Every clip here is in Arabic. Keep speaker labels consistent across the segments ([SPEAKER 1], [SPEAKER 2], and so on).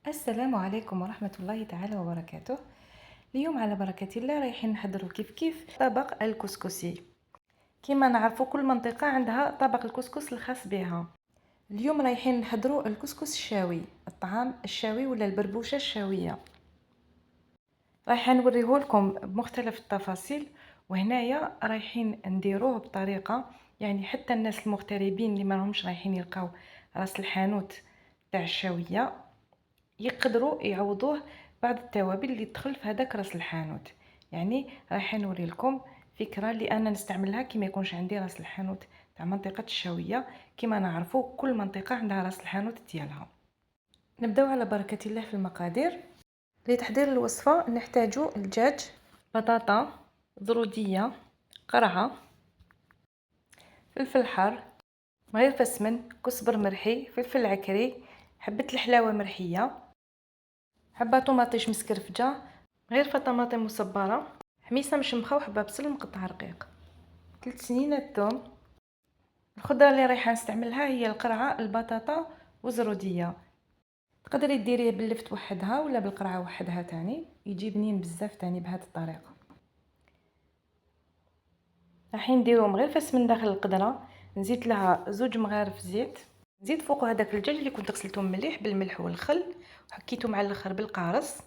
[SPEAKER 1] السلام عليكم ورحمة الله تعالى وبركاته. اليوم على بركة الله رايحين نحضروا كيف طبق الكسكسي. كما نعرفوا كل منطقة عندها طبق الكسكس الخاص بها. اليوم رايحين نحضروا الكسكس الشاوي، الطعام الشاوي ولا البربوشة الشاوية. رايح نوريه لكم بمختلف التفاصيل، وهنايا رايحين نديروه بطريقة يعني حتى الناس المغتربين اللي ما لهمش رايحين يلقاو راس الحانوت تاع الشاوية يقدروا يعوضوه بعض التوابل اللي تدخل في هذاك راس الحانوت. يعني راح نوري لكم فكره اللي انا نستعملها كي ما يكونش عندي راس الحانوت تاع منطقه الشاويه. كما نعرفوا كل منطقه عندها راس الحانوت ديالها. نبداو على بركه الله في المقادير. لتحضير الوصفه نحتاج الدجاج، بطاطا، زروديه، قرعه، فلفل حار، مغرفه سمن، كزبر مرحي، فلفل عكري، حبه الحلاوه مرحيه، حبه طوماطيش مسكرفجه، غير طماطم مصبره، حميصه مشمخه، وحبه بصل مقطع رقيق، 3 سنين الثوم. الخضره اللي رايحه نستعملها هي القرعه، البطاطا والزروديه. تقدري ديريه باللفت وحدها ولا بالقرعه وحدها تاني، يجي بنين بزاف تاني بهذه الطريقه. راح نديرو مغرفه من داخل القدره، نزيد لها 2 مغارف زيت، نزيد فوق هذاك الدجاج اللي كنت غسلته مليح بالملح والخل وحكيته مع الاخر بالقارص.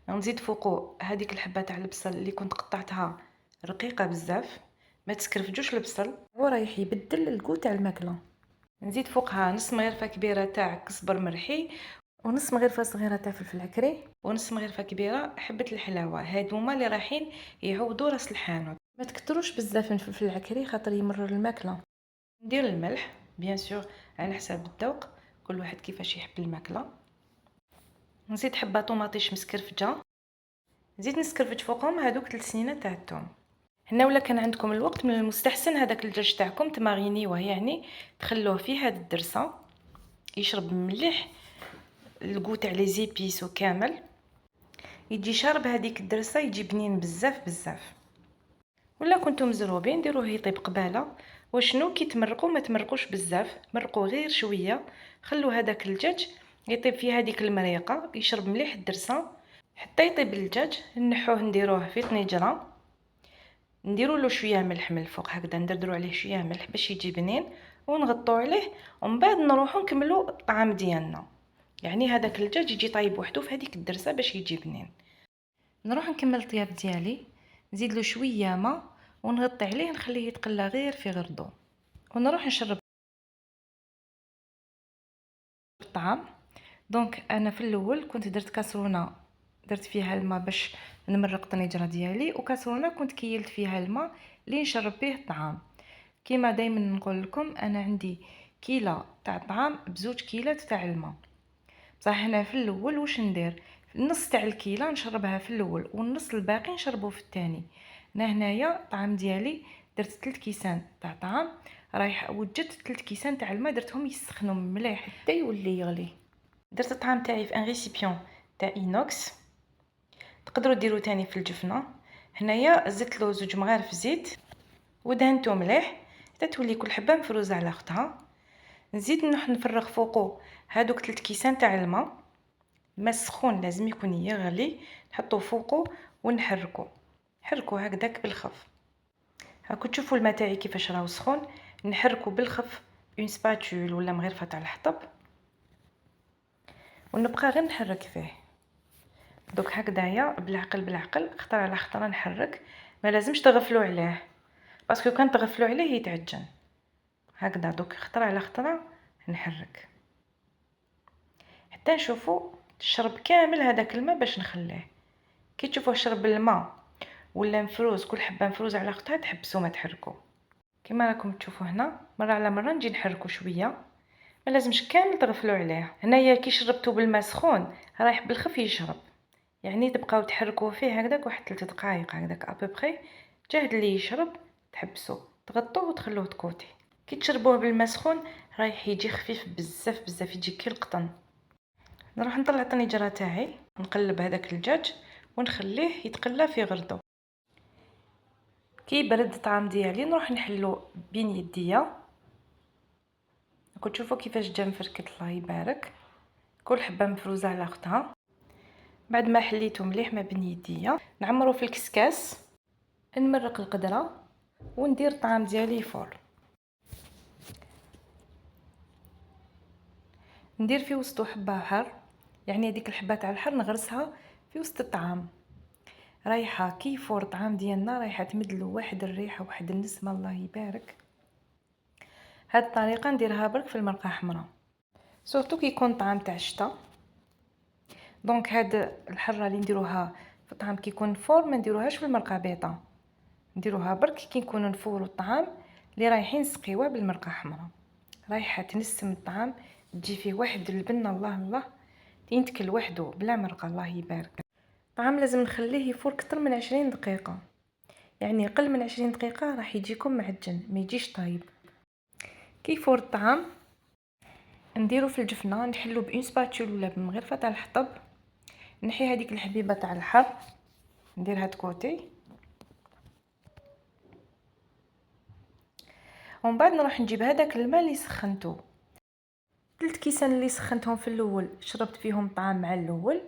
[SPEAKER 1] نزيد فوقو هذيك الحبه تاع البصل اللي كنت قطعتها رقيقه بزاف، ما تسكرفجوش البصل ورايح يبدل الكو تاع الماكله. نزيد فوقها نص مغرفه كبيره تاع كزبر مرحي، ونص مغرفه صغيره تاع فلفل عكري، ونص مغرفه كبيره حبه الحلاوه. هادو هما اللي رايحين يعوضوا راس الحانوت. ما تكتروش بزاف من الفلفل العكري خاطر يمرر الماكله. ندير الملح بيان سور على حساب الذوق، كل واحد كيفاش يحب الماكله. نزيد حبه طوماطيش مسكرفجه، نزيد نسكرفج فوقهم هذوك 3 سنينه تاع الثوم. هنا ولا كان عندكم الوقت من المستحسن هذاك الدجاج تاعكم تمارينيوه، يعني تخلوه فيه هاد الدرسه يشرب مليح الكو تاع لي زيبيس وكامل، يجي شارب هذيك الدرسه، يجي بنين بزاف بزاف. ولا كنتم مزروبين ديروه يطيب قباله. وشنو كي تمرقوا ما تمرقوش بزاف، مرقوا غير شويه، خلوا هذاك الدجاج يطيب فيه هذيك المريقه، يشرب مليح الدرسه حتى يطيب الدجاج. نحوه نديروه في طنجره، نديروا له شويه ملح من الفوق هكذا، ندردروا عليه شويه ملح باش يجي بنين، ونغطوا عليه ومن بعد نروحوا نكملوا الطعام ديالنا. يعني هذاك الدجاج يجي طايب وحده في هذيك الدرسه باش يجي بنين. نروح نكمل الطياب ديالي، نزيد له شويه ماء ونغطي عليه نخليه يتقلى غير في غردو، ونروح نشرب الطعام. دونك انا في الاول كنت درت كاسرونه، درت فيها الماء باش نمرق الطنجره ديالي، وكاسرونه كنت كيلت فيها الماء اللي نشرب به الطعام. كما دائما نقول لكم انا عندي كيله تاع الطعام بزوج كيلات تاع الماء. بصح هنا في الاول واش ندير، النص تاع الكيله نشربها في الاول والنص الباقي نشربه في الثاني. انا هنايا الطعام ديالي درت 3 كيسان تاع طعام، رايح وجدت 3 كيسان تاع الماء، درتهم يسخنوا مليح حتى يولي يغلي. درت الطعام تاعي في ان ريسيبيون تاع اينوكس، تقدروا ديروا تاني في الجفنه. هنايا زدت له 2 مغارف زيت ودهنته مليح حتى تولي كل حبه مفروزه على اختها. نزيد نفرغ فوقه هادوك 3 كيسان تاع الماء، الماء سخون لازم يكون يغلي، نحطوه فوقه ونحركو، حركو هكذاك بالخف. هاكو تشوفوا الماء تاعي كيفاش راهو سخون، نحركو بالخف اون سباتول ولا مغرفه تاع الحطب، ونبقى غير نحرك فيه. دوك هكذايا بالعقل بالعقل، خطره على خطره نحرك، ما لازمش تغفلوا عليه باسكو كان تغفلوا عليه يتعجن. هكذا دوك خطره على خطره نحرك حتى نشوفوا تشرب كامل هذاك الماء باش نخليه. كي تشوفوه شرب الماء ولا مفروز كل حبه مفروز على اختها تحبسوا ما تحركوا. كما راكم تشوفوا هنا مره على مره نجي نحركوا شويه، ما لازمش كامل تغفلوا عليه. هنايا كي شربتوا بالماء سخون رايح بالخف يشرب، يعني تبقاو تحركوا فيه هكذاك واحد 3 دقائق هكذاك ابوبري، جهد اللي يشرب تحبسوا تغطوه وتخلوه تكوتي. كي تشربوه بالماء سخون رايح يجي خفيف بزاف بزاف، يجي كي القطن. نروح نطلع الطنجره تاعي، نقلب هذاك الدجاج ونخليه يتقلى في غردو. كي برد الطعام ديالي نروح نحلو بين يديا. راكم تشوفوا كيفاش جا مفركت، الله يبارك. كل حبه مفروزه على اختها. بعد ما حليته مليح ما بين يديا نعمرو في الكسكاس، نمرق القدره وندير الطعام ديالي فور. ندير في وسطو حبه حر، يعني هذيك الحبه تاع الحر نغرسها في وسط الطعام. رايحه كي فور الطعام ديالنا، رايحه تمدلو واحد الريحه واحد النسمه الله يبارك. هاد الطريقه نديرها برك في المرقه حمراء، سورتو كي يكون طعام تاع الشتا. دونك هاد الحره اللي نديروها في الطعام كي يكون فور ما نديروهاش في المرقه بيضاء، نديروها برك كي نكونوا نفوروا الطعام اللي رايحين نسقيوه بالمرقه حمراء. رايحه تنسم الطعام، تجي فيه واحد البنه الله الله، ينتكل وحده بلا مرقه الله يبارك. الطعام لازم نخليه يفور اكثر من 20 دقيقه، يعني اقل من 20 دقيقه راح يجيكم معجن ما يجيش طايب. كي يفور الطعام نديرو في الجفنه، نحلو بأون سباتول ولا بمغرفه تاع الحطب، نحي هذيك الحبيبه تاع الحر نديرها كوتي، ومن بعد نروح نجيب هذاك الماء اللي سخنته، 3 كيسان اللي سخنتهم في الاول شربت فيهم الطعام مع الاول،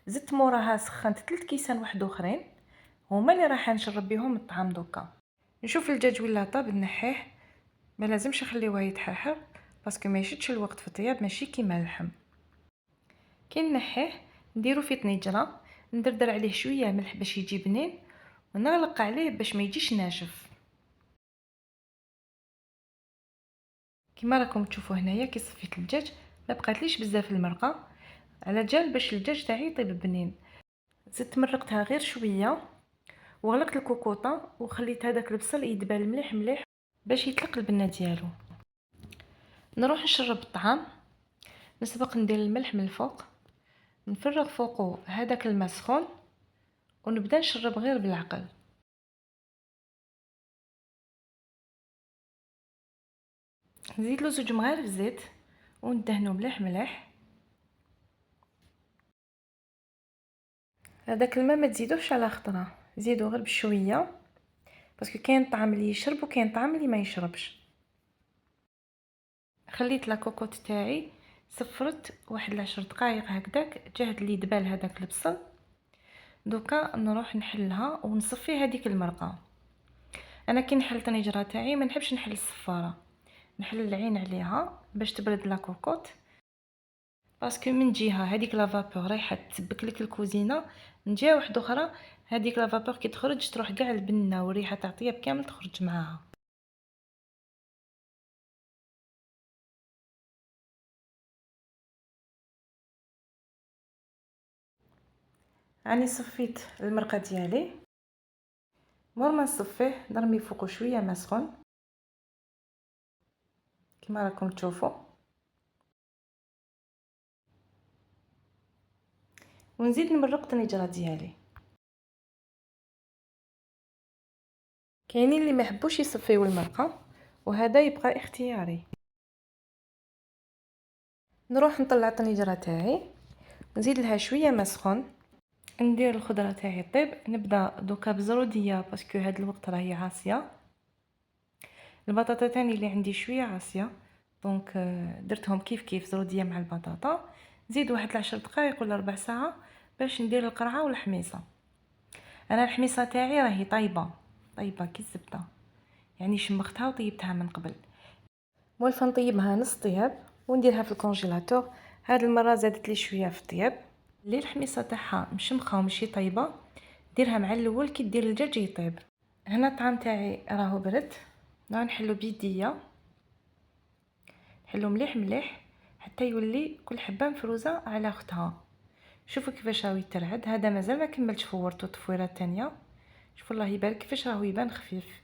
[SPEAKER 1] زدت موراها سخنت 3 كيسان واحد اخرين هما اللي راح نشرب بهم الطعام. دوكا نشوف الدجاج ولا طاب نحيه، ما لازمش نخليوه يتحرحر باسكو ما يشدش الوقت في الطياب، ماشي كيما اللحم. كي نحيه نديرو في طنجره، ندردر عليه شويه ملح باش يجي بنين، ونغلق عليه باش ما يجيش ناشف. كما راكم تشوفوا هنايا كي صفيت الدجاج ما بقاتليش بزاف المرقه، على جال باش الدجاج تاعي يطيب بنين. زدت مرقتها غير شويه وغلقت الكوكوطه وخليت هذاك البصل يدبل مليح مليح باش يطلق البنه ديالو. نروح نشرب الطعام، نسبق ندير الملح من الفوق، نفرغ فوقه هذاك الماء سخون ونبدا نشرب غير بالعقل. نزيد له 2 مغارف زيت وندهنو مليح مليح. هذاك الماء ما تزيدوش على خطره، زيدو غير بشويه باسكو كاين طعم اللي يشرب وكاين طعم اللي ما يشربش. خليت لاكوكوط تاعي صفرت واحد 10 دقائق هكذاك، جهد لي دبال هذاك البصل. دوكا نروح نحلها ونصفي هذيك المرقه. انا كي نحل الطنجره تاعي ما نحبش نحل الصفاره، نحل العين عليها باش تبرد لاكوكوط، باسكو من جهه هذيك لا فابور رايحه تسبك لك الكوزينه، من جهه واحده اخرى هذيك لا فابور كي تخرج تروح كاع البنه والريحه تاع الطياب كامل تخرج معاها. راني صفيت المرقه ديالي، مور ما نصفيه نرمي فوقه شويه ماء سخون كما راكم تشوفوا، ونزيد نمرق الطنجره ديالي. كاينين اللي ما يحبوش يصفيو المرقه وهذا يبقى اختياري. نروح نطلع الطنجره تاعي نزيد لها شويه ماء سخون، ندير الخضره تاعي طيب. نبدا دوكا بزروديه باسكو هاد الوقت راهي عاصيه، البطاطا تاني اللي عندي شويه عاصيه دونك درتهم كيف كيف زروديه مع البطاطا. زيد واحد 10 دقائق ولا ربع ساعه باش ندير القرعه والحميصه. انا الحميصه تاعي راهي طيبه كي الزبده، يعني شمختها وطيبتها من قبل. مولفه نطيبها نص طياب ونديرها في الكونجيلاتور. هاد المره زادت لي شويه في الطياب. اللي الحميصه تاعها مشمخه ومشي طيبه ديرها مع الاول كي دير الدجاج يطيب. هنا الطعام تاعي راهو برد، نحلو بيديا، نحلو مليح مليح حتى يولي كل حبه مفروزه على اختها. شوفوا كيفاش راهو يترعد، هذا مازال ما كملتش فورته التفويره الثانيه. شوفوا الله يبارك كيفاش راهو يبان خفيف.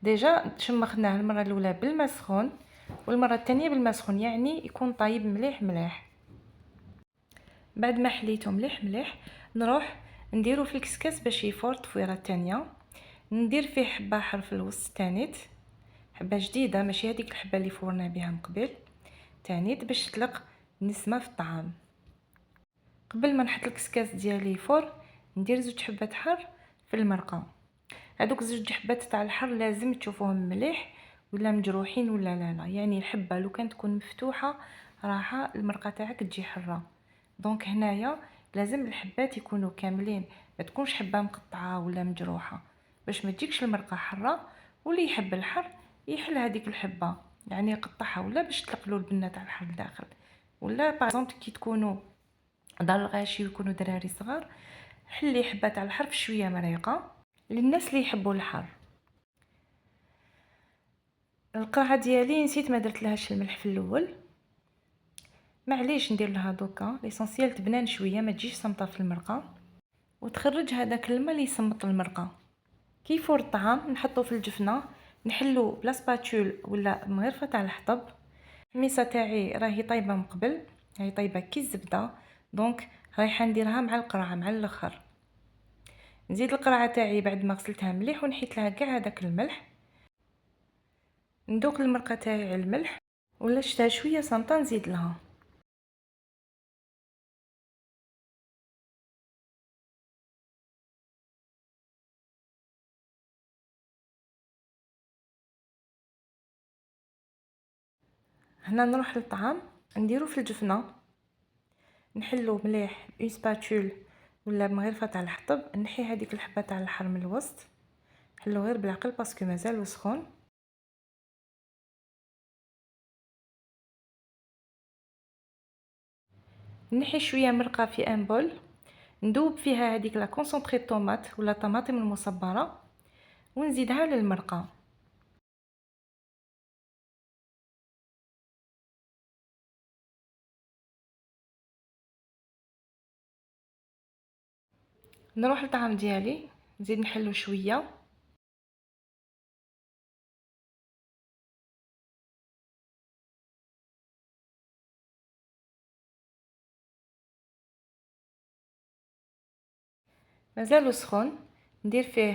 [SPEAKER 1] ديجا شمخناه المره الاولى بالماء سخون والمره الثانيه بالماء سخون، يعني يكون طايب مليح مليح. بعد ما حليته مليح مليح نروح نديرو في الكسكاس باش يفور التفويره الثانيه. ندير فيه حبه حر في الوسط تانيت، حبه جديده ماشي هذيك الحبه اللي فورنا بها من قبل، تانيت باش تطلق نسمه في الطعام. قبل ما نحط الكسكاس ديالي يفور ندير 2 حبات حر في المرقه. هذوك 2 حبات تاع الحر لازم تشوفوهم مليح ولا مجروحين ولا لا، يعني الحبه لو كانت تكون مفتوحه راحه المرقه تاعك تجي حره. دونك هنايا لازم الحبات يكونوا كاملين، ما تكونش حبه مقطعه ولا مجروحه باش ما تجيكش المرقه حره. واللي يحب الحر يحل هذيك الحبه، يعني يقطعها ولا باش تلقلوا البنه تاع الحر داخل. ولا باغ كي تكونوا دار الغاشي ويكونوا دراري صغار، حلي حبه تاع الحر في شويه مريقه للناس اللي يحبوا الحر. القرعه ديالي نسيت ما درت لهاش الملح في الاول، معليش ندير لها دوكا. ليسونسيال تبنان شويه ما تجيش صمطه في المرقه وتخرج هذاك الماء اللي يصمط المرقه. كي يفور الطعام نحطو في الجفنه، نحلو بلا سباتول ولا مغرفه تاع الحطب. الميسه تاعي راهي طايبه من قبل، راهي طايبه كي الزبده، دونك رايحه نديرها مع القرعه مع الاخر. نزيد القرعه تاعي بعد ما غسلتها مليح ونحيت لها كاع هذاك الملح. ندوق المرقه تاعي على الملح، ولا شتها شويه صامته نزيد لها. هنا نروح للطعام نديرو في الجفنه، نحلو مليح اون سباتول ولا مغرفه تاع الحطب، نحي هذيك الحبه تاع الحر من الوسط، حلو غير بالعقل باسكو مازال سخون. نحي شويه مرقه في ان بول، ندوب فيها هذيك لا كونسونطري طوماط ولا طماطم المصبره ونزيدها للمرقه. نروح للطعام ديالي نزيد نحلو شويه. مازالو سخون، ندير فيه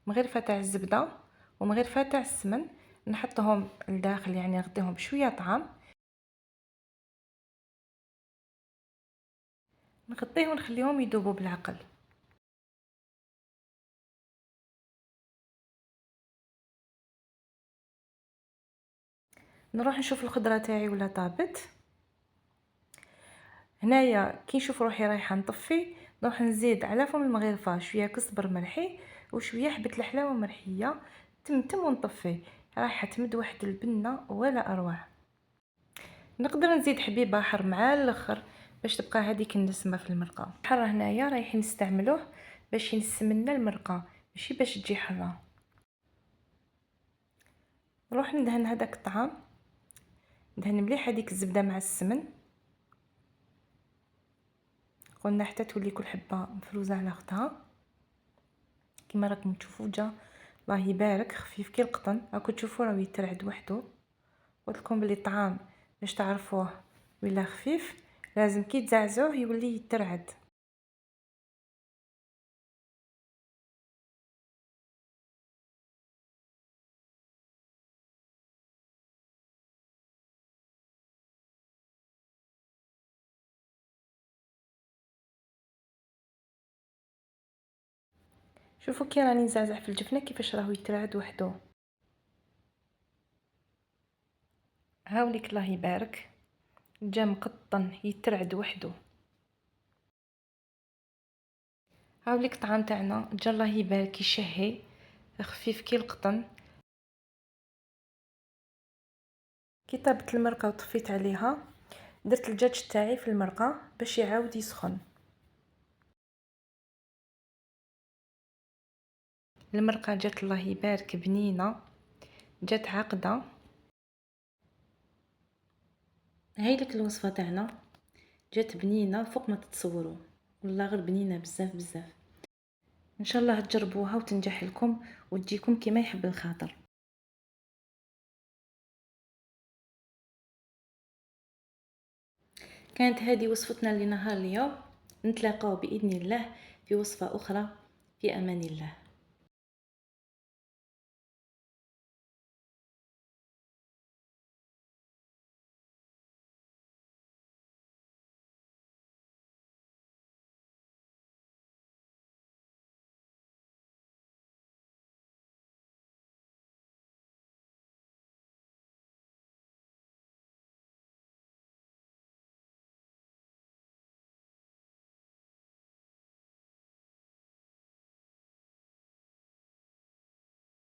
[SPEAKER 1] مغرفه تاع الزبده ومغرفه تاع السمن، نحطهم لداخل يعني نغطيهم بشويه طعام، نغطيه ونخليهم يذوبوا بالعقل. نروح نشوف الخضره تاعي ولا طابت. هنايا كي نشوف روحي رايحه نطفي، نروح نزيد على فم المغرفه شويه كزبر مرحي وشويه حبه الحلاوه مرحيه، تمتم ونطفي. رايحه تمد واحد البنه ولا اروع. نقدر نزيد حبيب اخر مع الاخر باش تبقى هذيك النسمه في المرقه. الحر هنايا رايحين نستعملوه باش ينسم لنا المرقه ماشي باش تجي حره. نروح ندهن هذاك الطعام، ندهن مليح هذيك الزبده مع السمن، قلنا حتى تولي كل حبه مفروزه على اختها. كما راكم تشوفوا جا الله يبارك خفيف كي القطن، راكم تشوفوا راه يترعد وحده. قلت لكم بلي الطعام باش تعرفوه ولا خفيف لازم كي تزعزوه يولي يترعد. شوفوا كي راني نزعزع في الجفنه كيفاش راهو يترعد وحده. هاوليك الله يبارك جا مقطن يترعد وحده. هاوليك الطعام تاعنا جا الله يبارك يشهي خفيف كي القطن. كي طابت المرقه وطفيت عليها درت الدجاج تاعي في المرقه باش يعاود يسخن. المرقه جات الله يبارك بنينه، جات عاقده. هاي لك الوصفه تاعنا جات بنينه فوق ما تتصوروا، والله غير بنينه بزاف بزاف. ان شاء الله تجربوها وتنجح لكم وتجيكم كما يحب الخاطر. كانت هذه وصفتنا لنهار اليوم، نتلاقاو باذن الله في وصفه اخرى. في امان الله.